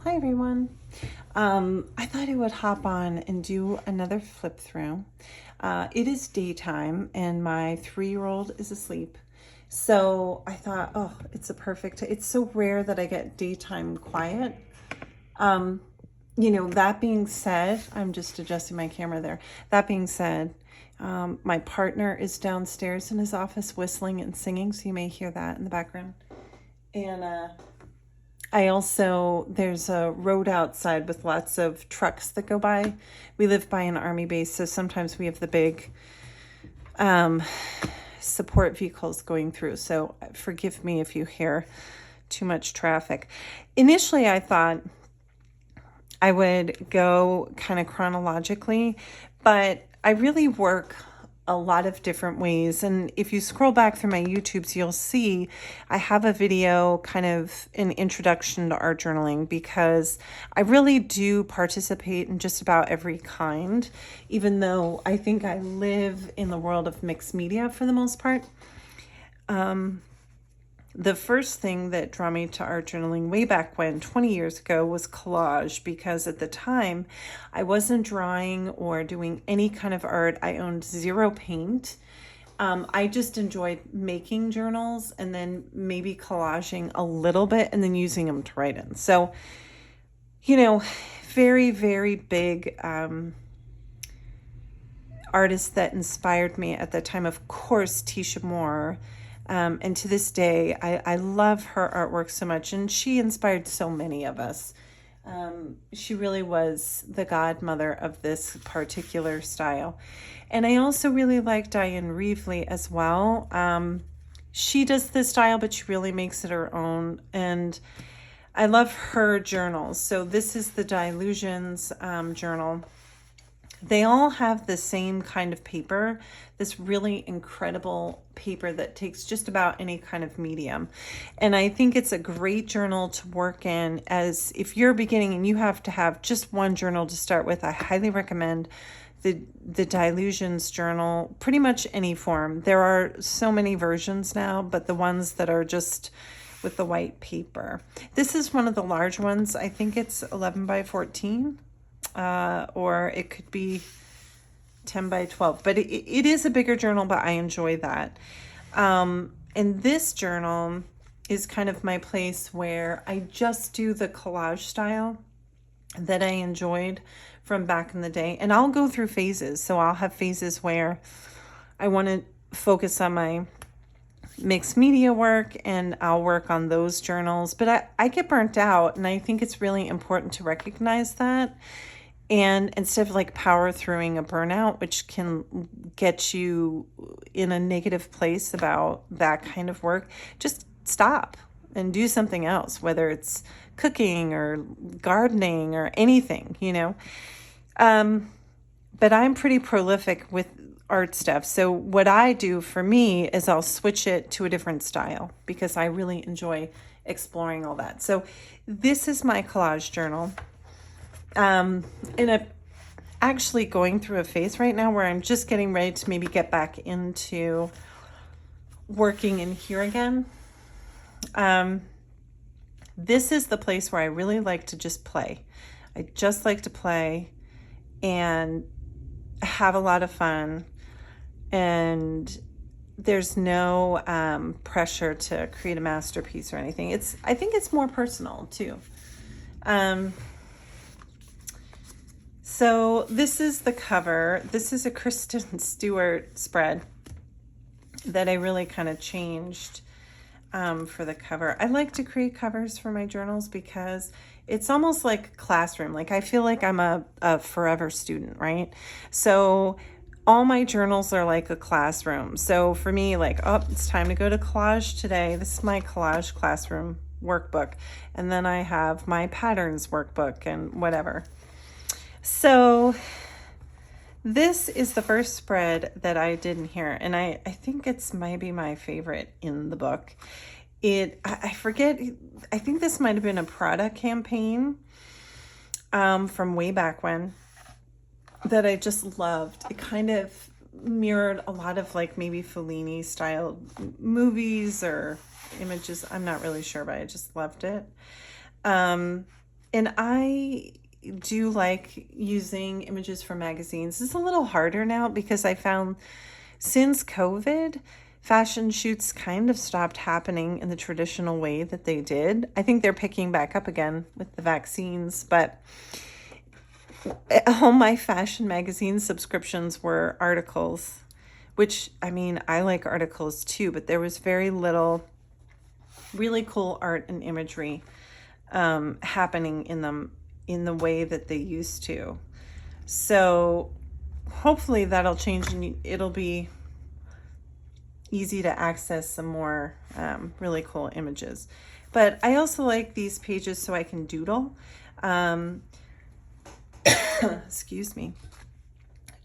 Hi everyone. I thought I would hop on and do another flip through. It is daytime and my 3-year-old is asleep. So I thought, oh, it's so rare that I get daytime quiet. That being said, I'm just adjusting my camera there. That being said, my partner is downstairs in his office whistling and singing, so you may hear that in the background. And there's a road outside with lots of trucks that go by. We live by an army base, so sometimes we have the big support vehicles going through. So forgive me if you hear too much traffic. Initially, I thought I would go kind of chronologically, but I really work a lot of different ways. And if you scroll back through my YouTubes, you'll see I have a video, kind of an introduction to art journaling, because I really do participate in just about every kind, even though I think I live in the world of mixed media for the most part. The first thing that drew me to art journaling way back when, 20 years ago, was collage, because at the time I wasn't drawing or doing any kind of art. I owned zero paint. I just enjoyed making journals and then maybe collaging a little bit and then using them to write in. So, very, very big artists that inspired me at the time, of course, Tisha Moore. And to this day, I love her artwork so much, and she inspired so many of us. She really was the godmother of this particular style. And I also really like Diane Reevely as well. She does this style, but she really makes it her own. And I love her journals. So this is the Dilutions journal. They all have the same kind of paper, this really incredible paper that takes just about any kind of medium. And I think it's a great journal to work in, as if you're beginning and you have to have just one journal to start with. I highly recommend the Dilutions journal, pretty much any form. There are so many versions now, but the ones that are just with the white paper. This is one of the large ones. I think it's 11 by 14. Or it could be 10 by 12, but it is a bigger journal, but I enjoy that. And this journal is kind of my place where I just do the collage style that I enjoyed from back in the day. And I'll go through phases. So I'll have phases where I want to focus on my mixed media work and I'll work on those journals, but I get burnt out, and I think it's really important to recognize that. And instead of like power throughing a burnout, which can get you in a negative place about that kind of work, just stop and do something else, whether it's cooking or gardening or anything, But I'm pretty prolific with art stuff. So what I do for me is I'll switch it to a different style because I really enjoy exploring all that. So this is my collage journal. Actually going through a phase right now where I'm just getting ready to maybe get back into working in here again. This is the place where I really like to just play. I just like to play and have a lot of fun, and there's no pressure to create a masterpiece or anything. I think it's more personal too. So this is the cover. This is a Kristen Stewart spread that I really kind of changed for the cover. I like to create covers for my journals because it's almost like classroom. Like I feel like I'm a forever student, right? So all my journals are like a classroom. So for me, like, oh, it's time to go to collage today. This is my collage classroom workbook. And then I have my patterns workbook and whatever. So this is the first spread that I did in here, and I think it's maybe my favorite in the book. I forget, I think this might have been a Prada campaign from way back when that I just loved. It kind of mirrored a lot of like maybe Fellini style movies or images. I'm not really sure, but I just loved it. And I do like using images from magazines. It's a little harder now because I found since COVID, fashion shoots kind of stopped happening in the traditional way that they did. I think they're picking back up again with the vaccines, but all my fashion magazine subscriptions were articles, which, I mean, I like articles too, but there was very little really cool art and imagery happening in them in the way that they used to. So hopefully that'll change and it'll be easy to access some more really cool images. But I also like these pages so I can doodle. Excuse me.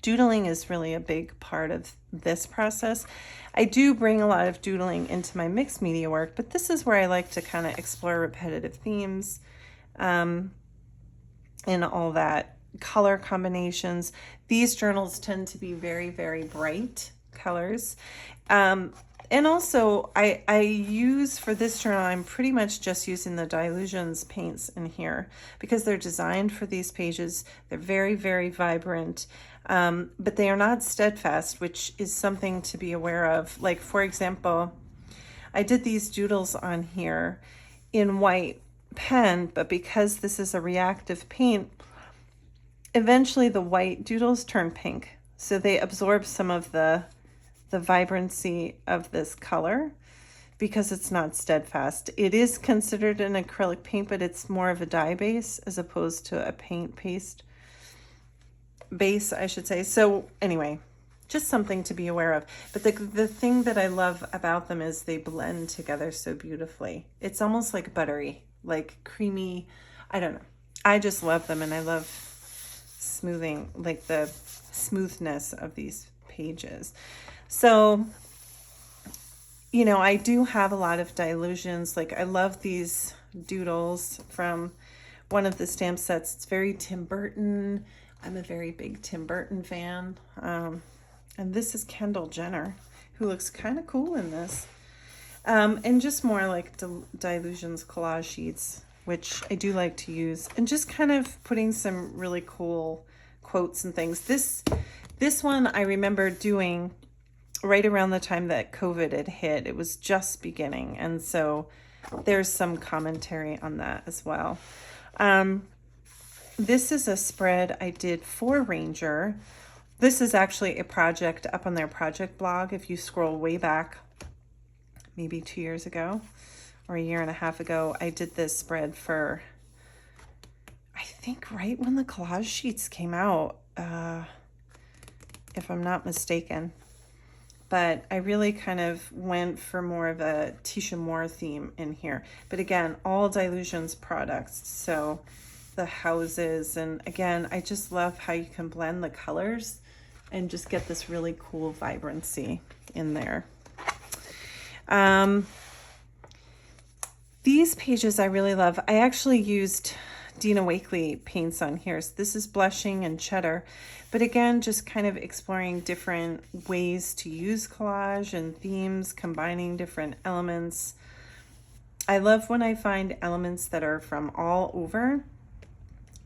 Doodling is really a big part of this process. I do bring a lot of doodling into my mixed media work, but this is where I like to kind of explore repetitive themes and all that. Color combinations. These journals tend to be very, very bright colors. And also I use for this journal, I'm pretty much just using the Dilutions paints in here because they're designed for these pages. They're very, very vibrant, but they are not steadfast, which is something to be aware of. Like, for example, I did these doodles on here in white pen, but because this is a reactive paint, eventually the white doodles turn pink. So they absorb some of the vibrancy of this color because it's not steadfast. It is considered an acrylic paint, but it's more of a dye base as opposed to a paint paste base, I should say. So anyway, just something to be aware of. But the thing that I love about them is they blend together so beautifully. It's almost like buttery, like creamy. I don't know. I just love them, and I love smoothing, like the smoothness of these pages. So, you know, I do have a lot of Dilutions. Like, I love these doodles from one of the stamp sets. It's very Tim Burton. I'm a very big Tim Burton fan. And this is Kendall Jenner, who looks kind of cool in this. And just more like Dilutions collage sheets, which I do like to use. And just kind of putting some really cool quotes and things. This one I remember doing right around the time that COVID had hit. It was just beginning. And so there's some commentary on that as well. This is a spread I did for Ranger. This is actually a project up on their project blog. If you scroll way back, maybe 2 years ago or a year and a half ago, I did this spread for, I think, right when the collage sheets came out, if I'm not mistaken. But I really kind of went for more of a Tisha Moore theme in here. But again, all Dilutions products. So the houses, and again, I just love how you can blend the colors and just get this really cool vibrancy in there. These pages I really love. I actually used Dina Wakley paints on here. So this is Blushing and Cheddar. But again, just kind of exploring different ways to use collage and themes, combining different elements. I love when I find elements that are from all over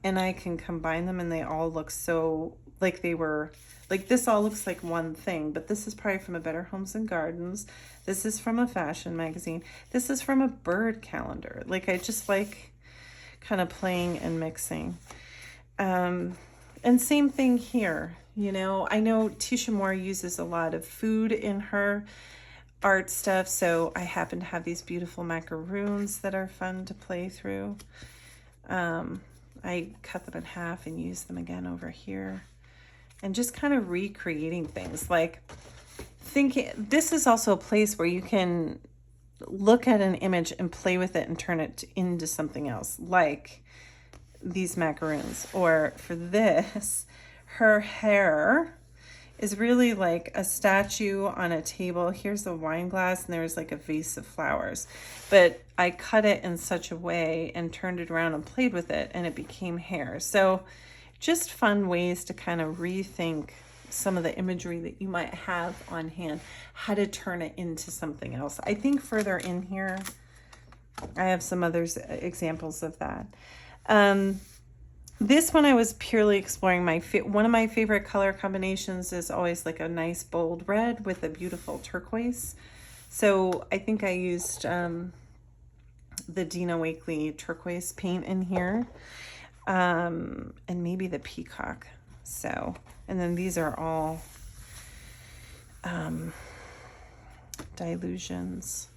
and I can combine them and they all look so like they were, like this all looks like one thing, but this is probably from a Better Homes and Gardens. This is from a fashion magazine. This is from a bird calendar. Like, I just like kind of playing and mixing. And same thing here, you know, I know Tisha Moore uses a lot of food in her art stuff. So I happen to have these beautiful macaroons that are fun to play through. I cut them in half and use them again over here. And just kind of recreating things, like thinking, this is also a place where you can look at an image and play with it and turn it into something else, like these macaroons. Or for this, her hair is really like a statue on a table. Here's a wine glass and there's like a vase of flowers, but I cut it in such a way and turned it around and played with it and it became hair. So just fun ways to kind of rethink some of the imagery that you might have on hand, how to turn it into something else. I think further in here, I have some other examples of that. This one I was purely exploring one of my favorite color combinations is always like a nice bold red with a beautiful turquoise. So I think I used the Dina Wakley turquoise paint in here, and maybe the peacock. So, and then these are all dilutions,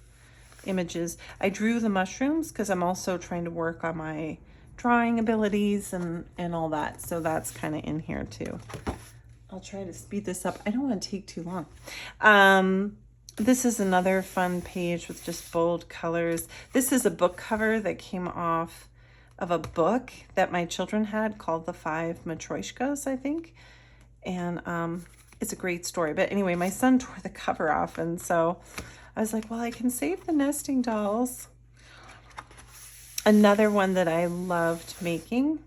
images. I drew the mushrooms because I'm also trying to work on my drawing abilities and all that. So that's kind of in here too. I'll try to speed this up. I don't want to take too long. This is another fun page with just bold colors. This is a book cover that came off of a book that my children had called The Five Matryoshkas, I think. And it's a great story. But anyway, my son tore the cover off. And so I was like, well, I can save the nesting dolls. Another one that I loved making.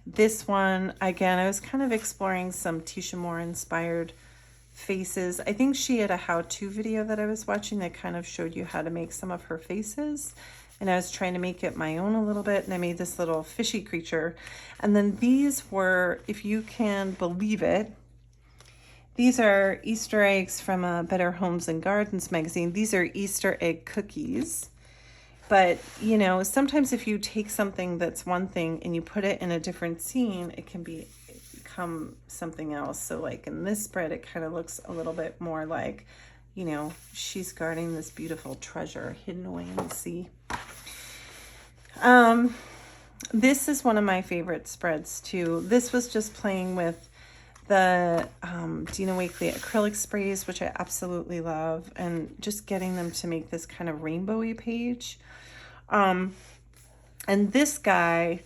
This one, again, I was kind of exploring some Tisha Moore inspired faces. I think she had a how-to video that I was watching that kind of showed you how to make some of her faces. And I was trying to make it my own a little bit. And I made this little fishy creature. And then these were, if you can believe it, these are Easter eggs from Better Homes and Gardens magazine. These are Easter egg cookies. But, you know, sometimes if you take something that's one thing and you put it in a different scene, it can become something else. So like in this spread, it kind of looks a little bit more like, you know, she's guarding this beautiful treasure hidden away in the sea. This is one of my favorite spreads too. This was just playing with the Dina Wakley acrylic sprays, which I absolutely love, and just getting them to make this kind of rainbowy page. And this guy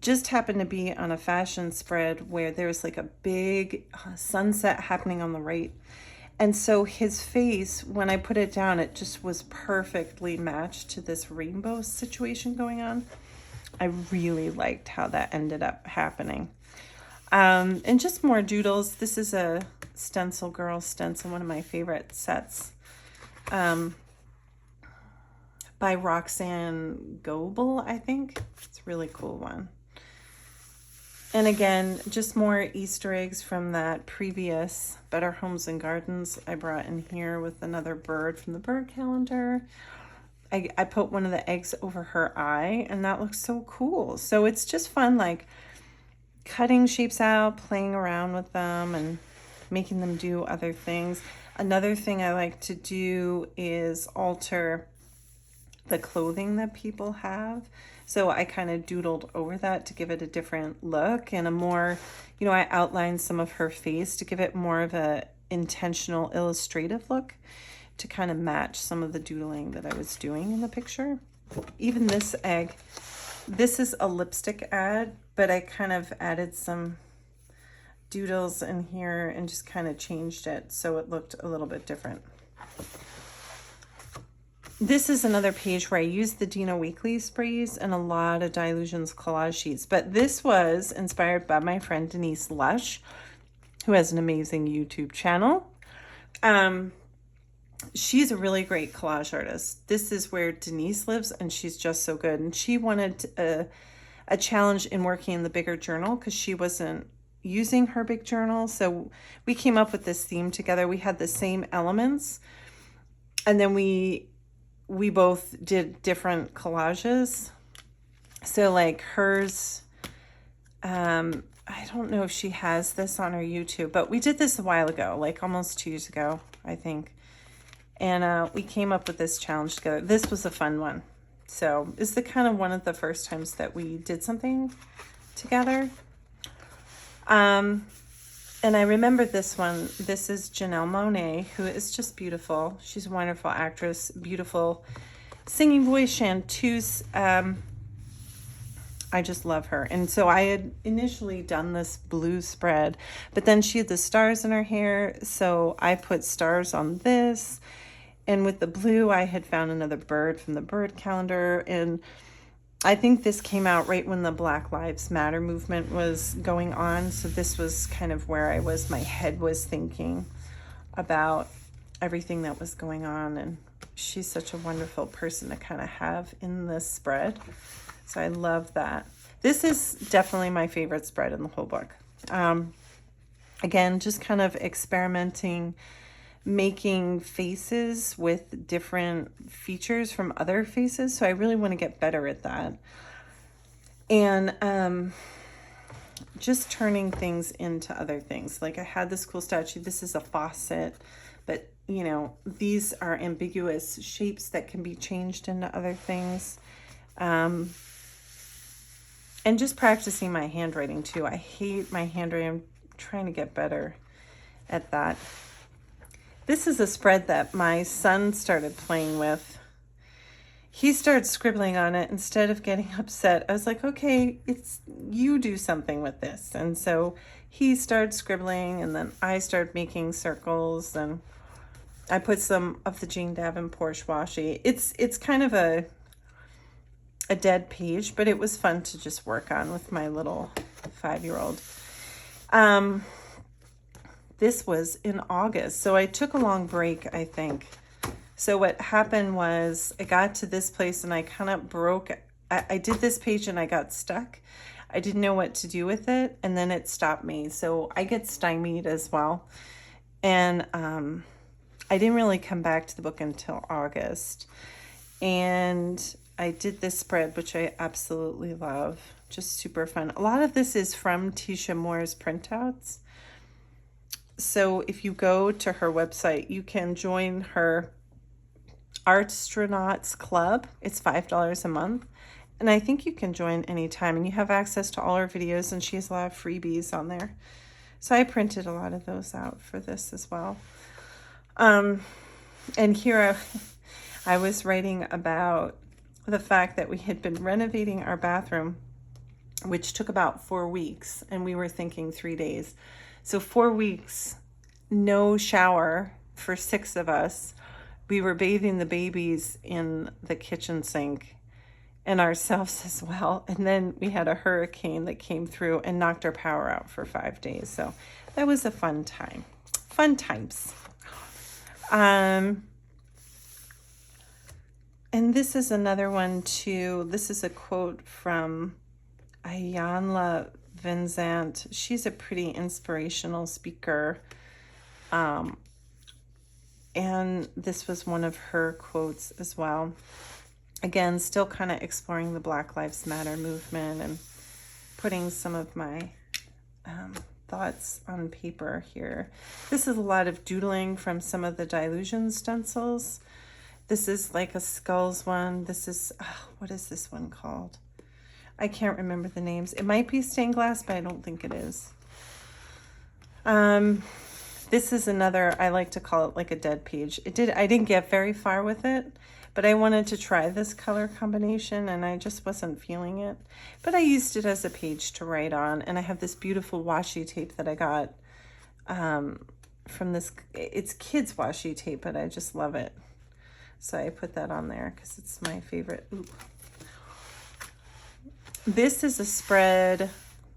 just happened to be on a fashion spread where there's like a big sunset happening on the right. And so his face, when I put it down, it just was perfectly matched to this rainbow situation going on. I really liked how that ended up happening. And just more doodles. This is a Stencil Girl stencil, one of my favorite sets. By Roxanne Goebel, I think. It's a really cool one. And again, just more Easter eggs from that previous Better Homes and Gardens I brought in here with another bird from the bird calendar. I put one of the eggs over her eye, and that looks so cool. So it's just fun, like cutting shapes out, playing around with them, and making them do other things. Another thing I like to do is alter the clothing that people have. So I kind of doodled over that to give it a different look and a more, you know, I outlined some of her face to give it more of a intentional illustrative look to kind of match some of the doodling that I was doing in the picture. Even this egg, this is a lipstick ad, but I kind of added some doodles in here and just kind of changed it so it looked a little bit different. This is another page where I used the Dina Wakley sprays and a lot of Dilutions collage sheets. But this was inspired by my friend Denise Lush, who has an amazing YouTube channel. She's a really great collage artist. This is where Denise lives, and she's just so good. And she wanted a challenge in working in the bigger journal because she wasn't using her big journal. So we came up with this theme together. We had the same elements, and then we both did different collages. So like hers, I don't know if she has this on her YouTube, but we did this a while ago, like almost 2 years ago, I think. And we came up with this challenge together. This was a fun one. So it's the kind of one of the first times that we did something together. And I remember this one. This is Janelle Monae, who is just beautiful. She's a wonderful actress, beautiful singing voice, chanteuse. I just love her. And so I had initially done this blue spread, but then she had the stars in her hair, so I put stars on this. And with the blue, I had found another bird from the bird calendar. And I think this came out right when the Black Lives Matter movement was going on. So this was kind of where I was, my head was thinking about everything that was going on. And she's such a wonderful person to kind of have in this spread. So I love that. This is definitely my favorite spread in the whole book. Again, just kind of experimenting, making faces with different features from other faces. So I really want to get better at that. And just turning things into other things. Like I had this cool statue. This is a faucet, but you know, these are ambiguous shapes that can be changed into other things. And just practicing my handwriting too. I hate my handwriting. I'm trying to get better at that. This is a spread that my son started playing with. He started scribbling on it instead of getting upset. I was like, okay, you do something with this. And so he started scribbling, and then I started making circles, and I put some of the Jane Davenport washi. It's kind of a dead page, but it was fun to just work on with my little 5-year-old. This was in August, so I took a long break, I think. So what happened was I got to this place and I kind of broke. I did this page and I got stuck. I didn't know what to do with it, and then it stopped me. So I get stymied as well. And I didn't really come back to the book until August. And I did this spread, which I absolutely love. Just super fun. A lot of this is from Tisha Moore's printouts. So if you go to her website, you can join her Artstronauts Club. It's $5 a month. And I think you can join anytime. And you have access to all her videos. And she has a lot of freebies on there. So I printed a lot of those out for this as well. And here I was writing about the fact that we had been renovating our bathroom, which took about 4 weeks. And we were thinking 3 days. So 4 weeks, no shower for 6 of us. We were bathing the babies in the kitchen sink and ourselves as well. And then we had a hurricane that came through and knocked our power out for 5 days. So that was a fun time. Fun times. And this is another one too. This is a quote from Ayanla Vincent. She's a pretty inspirational speaker. And this was one of her quotes as well. Again, still kind of exploring the Black Lives Matter movement and putting some of my thoughts on paper here. This is a lot of doodling from some of the Dilution stencils. This is like a skulls one. This is, what is this one called? I can't remember the names. It might be stained glass, but I don't think it is. This is another, I like to call it like a dead page. I didn't get very far with it, but I wanted to try this color combination and I just wasn't feeling it. But I used it as a page to write on, and I have this beautiful washi tape that I got from this, it's kids washi tape, but I just love it. So I put that on there because it's my favorite. Ooh. This is a spread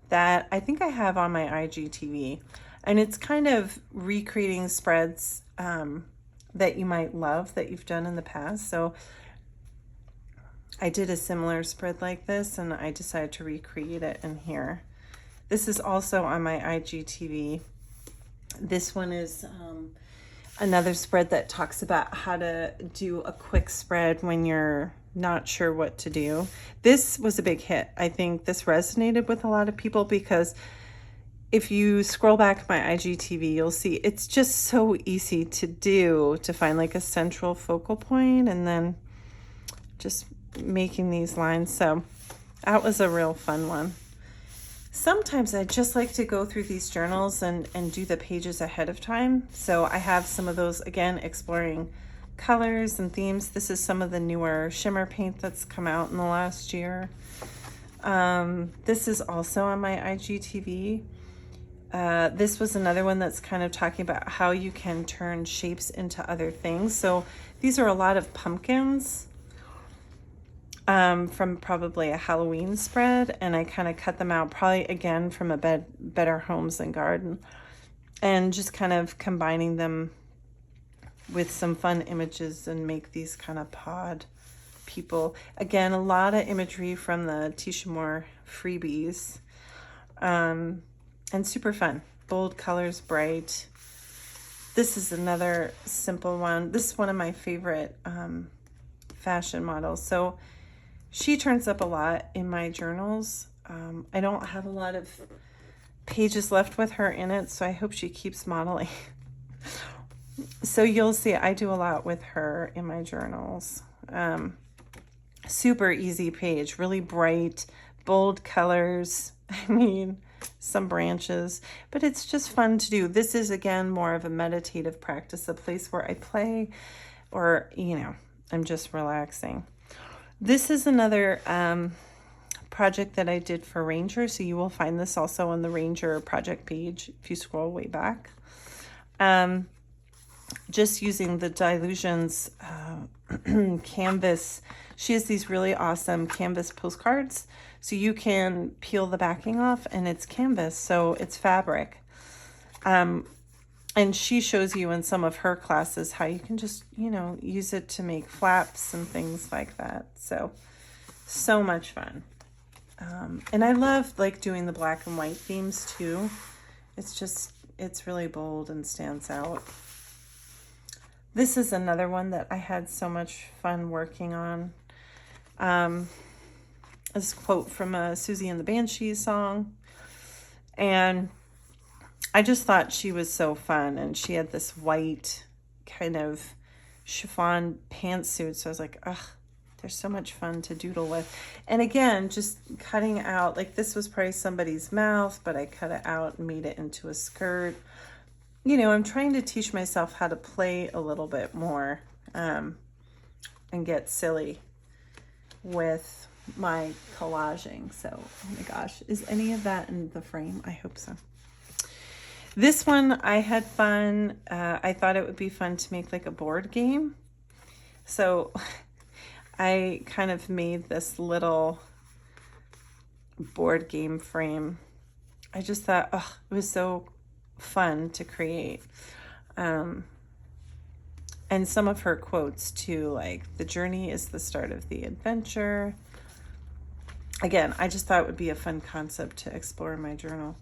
that I think I have on my IGTV, and it's kind of recreating spreads that you might love that you've done in the past. So I did a similar spread like this, and I decided to recreate it in here. This is also on my IGTV. This one is another spread that talks about how to do a quick spread when you're not sure what to do. This was a big hit. I think this resonated with a lot of people because if you scroll back my IGTV, you'll see it's just so easy to do, to find like a central focal point and then just making these lines. So that was a real fun one. Sometimes I just like to go through these journals and do the pages ahead of time. So I have some of those, again, exploring colors and themes. This is some of the newer shimmer paint that's come out in the last year. This is also on my IGTV. This was another one that's kind of talking about how you can turn shapes into other things. So these are a lot of pumpkins from probably a Halloween spread, and I kind of cut them out probably again from a Better Homes and Garden, and just kind of combining them with some fun images and make these kind of pod people. Again, a lot of imagery from the Tisha Moore freebies. And super fun. Bold colors, bright. This is another simple one. This is one of my favorite fashion models. So she turns up a lot in my journals. I don't have a lot of pages left with her in it, so I hope she keeps modeling. So you'll see I do a lot with her in my journals. Super easy page, really bright, bold colors. I mean, some branches, but it's just fun to do. This is, again, more of a meditative practice, a place where I play or, I'm just relaxing. This is another project that I did for Ranger, so you will find this also on the Ranger project page if you scroll way back. Just using the Dilutions canvas. She has these really awesome canvas postcards, so you can peel the backing off and it's canvas, so it's fabric. And she shows you in some of her classes how you can just, use it to make flaps and things like that. So much fun. And I love doing the black and white themes too. It's really bold and stands out. This is another one that I had so much fun working on. This quote from a Susie and the Banshees song. And I just thought she was so fun. And she had this white kind of chiffon pantsuit. So I was like, ugh, they're so much fun to doodle with. And again, just cutting out, this was probably somebody's mouth, but I cut it out and made it into a skirt. I'm trying to teach myself how to play a little bit more and get silly with my collaging. So, oh my gosh, is any of that in the frame? I hope so. This one, I had fun. I thought it would be fun to make a board game. So I kind of made this little board game frame. I just thought, it was so fun to create. And some of her quotes too, the journey is the start of the adventure. Again, I just thought it would be a fun concept to explore in my journal.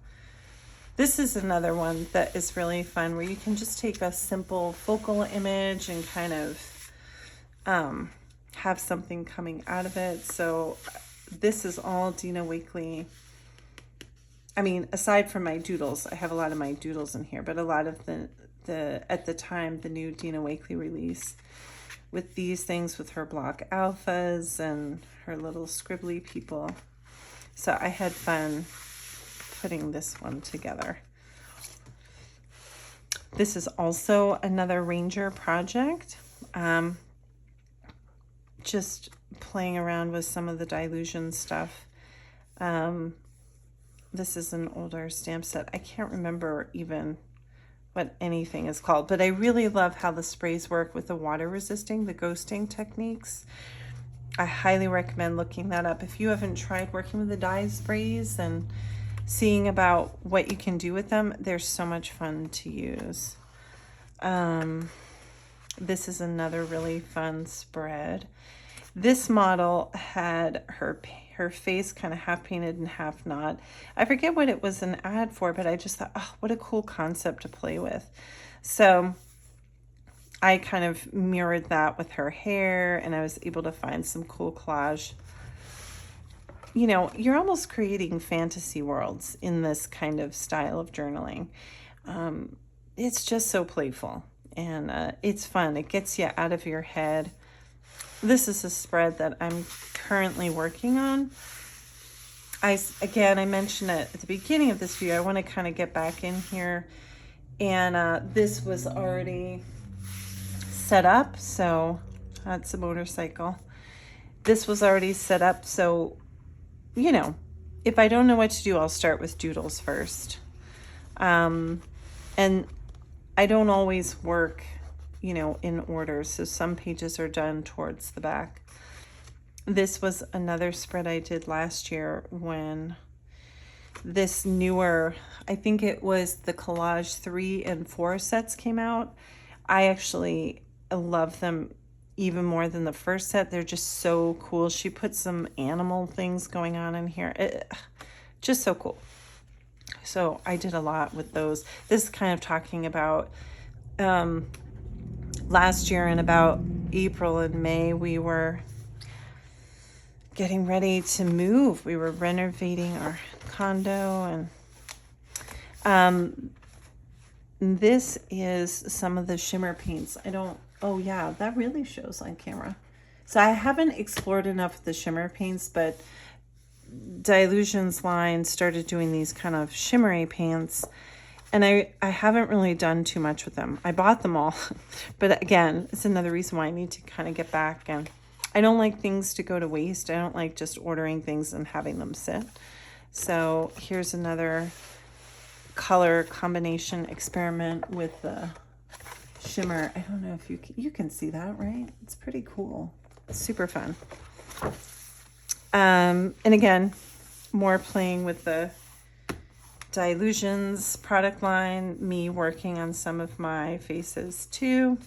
This is another one that is really fun where you can just take a simple focal image and kind of have something coming out of it. So this is all Dina Wakley. I mean, aside from my doodles, I have a lot of my doodles in here, but a lot of the at the time, the new Dina Wakley release with these things with her block alphas and her little scribbly people. So I had fun putting this one together. This is also another Ranger project. Just playing around with some of the dilution stuff. This is an older stamp set. I can't remember even what anything is called, but I really love how the sprays work with the water resisting, the ghosting techniques. I highly recommend looking that up. If you haven't tried working with the dye sprays and seeing about what you can do with them, they're so much fun to use. This is another really fun spread. This model had her face kind of half painted and half not. I forget what it was an ad for, but I just thought, oh, what a cool concept to play with. So I kind of mirrored that with her hair, and I was able to find some cool collage. You're almost creating fantasy worlds in this kind of style of journaling. It's just so playful, and it's fun. It gets you out of your head. This is a spread that I'm currently working on. I mentioned it at the beginning of this video. I want to kind of get back in here. And this was already set up. So that's a motorcycle. This was already set up. So, if I don't know what to do, I'll start with doodles first. And I don't always work in order. So some pages are done towards the back. This was another spread I did last year when this newer, I think it was the Collage 3 and 4 sets came out. I actually love them even more than the first set. They're just so cool. She put some animal things going on in here. Just so cool. So I did a lot with those. This is kind of talking about last year, in about April and May, we were getting ready to move. We were renovating our condo, and this is some of the shimmer paints. Oh yeah, that really shows on camera. So I haven't explored enough of the shimmer paints, but Dilutions line started doing these kind of shimmery paints, and I haven't really done too much with them. I bought them all, but again, it's another reason why I need to kind of get back. And I don't like things to go to waste. I don't like just ordering things and having them sit. So here's another color combination experiment with the shimmer. I don't know if you can see that, right? It's pretty cool. It's super fun. And again, more playing with the Dilutions product line, me working on some of my faces too.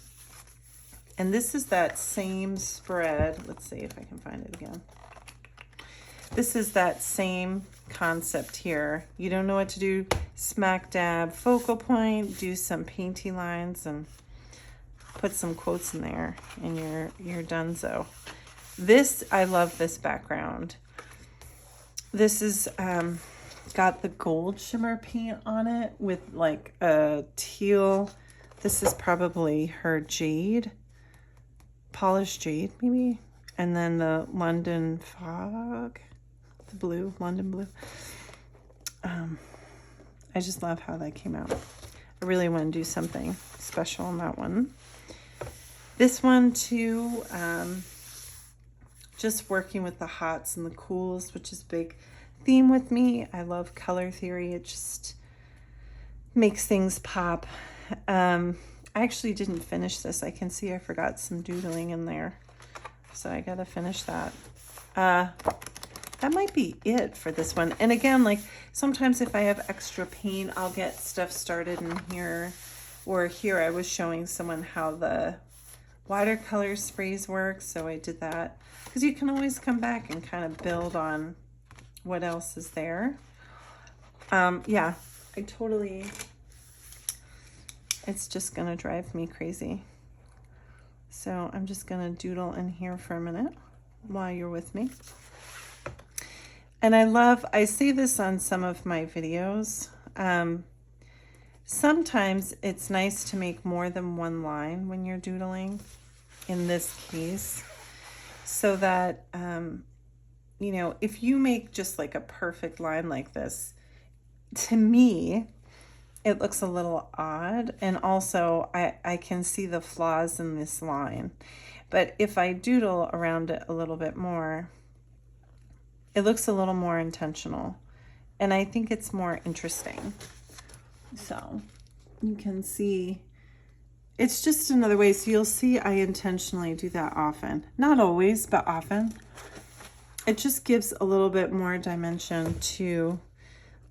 And this is that same spread. Let's see if I can find it again. This is that same concept here. You don't know what to do, smack dab focal point, do some painty lines and put some quotes in there, and you're donezo. This, I love this background. This is got the gold shimmer paint on it with like a teal. This is probably her jade, polished jade maybe. And then the London fog, the blue, London blue. I just love how that came out. I really want to do something special on that one. This one too, just working with the hots and the cools, which is a big theme with me. I love color theory. It just makes things pop. I actually didn't finish this. I can see I forgot some doodling in there, so I gotta finish that. That might be it for this one. And again, like sometimes if I have extra paint, I'll get stuff started in here. Or here I was showing someone how the watercolor sprays work, so I did that. Because you can always come back and kind of build on what else is there. Yeah, it's just gonna drive me crazy. So I'm just gonna doodle in here for a minute while you're with me. And I see this on some of my videos. Sometimes it's nice to make more than one line when you're doodling, in this case, so that, you know, if you make just like a perfect line like this, to me, it looks a little odd. And also I can see the flaws in this line. But if I doodle around it a little bit more, it looks a little more intentional. And I think it's more interesting. So you can see, it's just another way. So you'll see I intentionally do that often. Not always, but often. It just gives a little bit more dimension to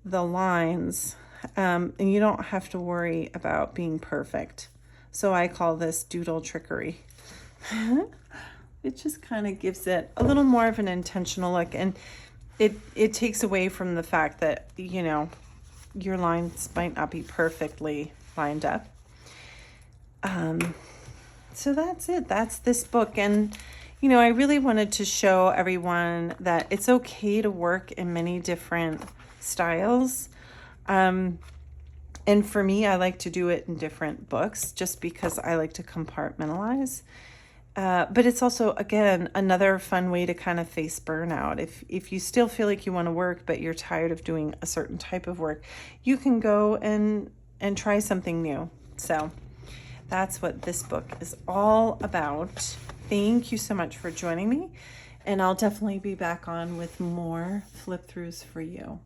the lines. And you don't have to worry about being perfect. So I call this doodle trickery. It just kind of gives it a little more of an intentional look. And it takes away from the fact that, you know, your lines might not be perfectly lined up. So that's it. That's this book. And, you know, I really wanted to show everyone that it's okay to work in many different styles. And for me, I like to do it in different books just because I like to compartmentalize. But it's also, again, another fun way to kind of face burnout. If you still feel like you want to work, but you're tired of doing a certain type of work, you can go and try something new. So that's what this book is all about. Thank you so much for joining me. And I'll definitely be back on with more flip throughs for you.